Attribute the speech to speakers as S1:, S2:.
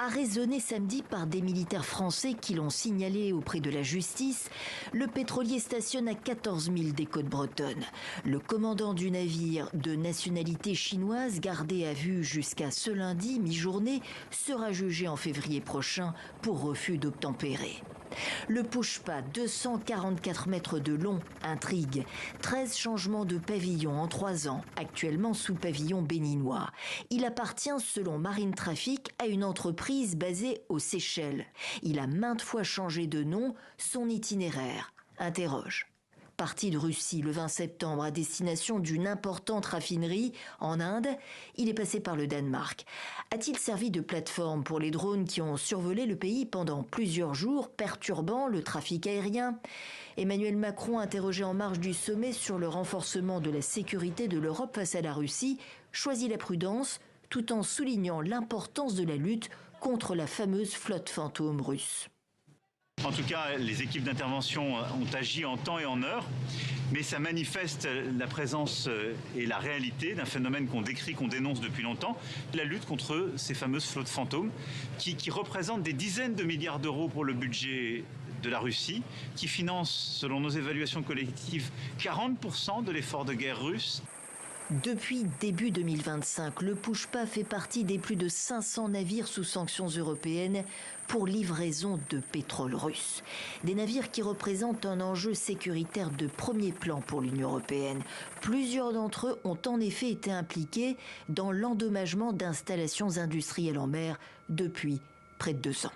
S1: Arraisonné samedi par des militaires français qui l'ont signalé auprès de la justice, le pétrolier stationne à 14 000 des côtes bretonnes. Le commandant du navire de nationalité chinoise, gardé à vue jusqu'à ce lundi mi-journée, sera jugé en février prochain pour refus d'obtempérer. Le push-pas, 244 mètres de long, intrigue. 13 changements de pavillon en 3 ans, actuellement sous pavillon béninois. Il appartient, selon Marine Traffic, à une entreprise basée aux Seychelles. Il a maintes fois changé de nom, son itinéraire interroge. Parti de Russie le 20 septembre à destination d'une importante raffinerie en Inde, il est passé par le Danemark. A-t-il servi de plateforme pour les drones qui ont survolé le pays pendant plusieurs jours, perturbant le trafic aérien? Emmanuel Macron, interrogé en marge du sommet sur le renforcement de la sécurité de l'Europe face à la Russie, choisit la prudence tout en soulignant l'importance de la lutte contre la fameuse flotte fantôme russe.
S2: En tout cas, les équipes d'intervention ont agi en temps et en heure, mais ça manifeste la présence et la réalité d'un phénomène qu'on décrit, qu'on dénonce depuis longtemps, la lutte contre ces fameuses flottes fantômes qui représentent des dizaines de milliards d'euros pour le budget de la Russie, qui financent, selon nos évaluations collectives, 40% de l'effort de guerre russe.
S1: Depuis début 2025, le push-pas fait partie des plus de 500 navires sous sanctions européennes pour livraison de pétrole russe. Des navires qui représentent un enjeu sécuritaire de premier plan pour l'Union européenne. Plusieurs d'entre eux ont en effet été impliqués dans l'endommagement d'installations industrielles en mer depuis près de 2 ans.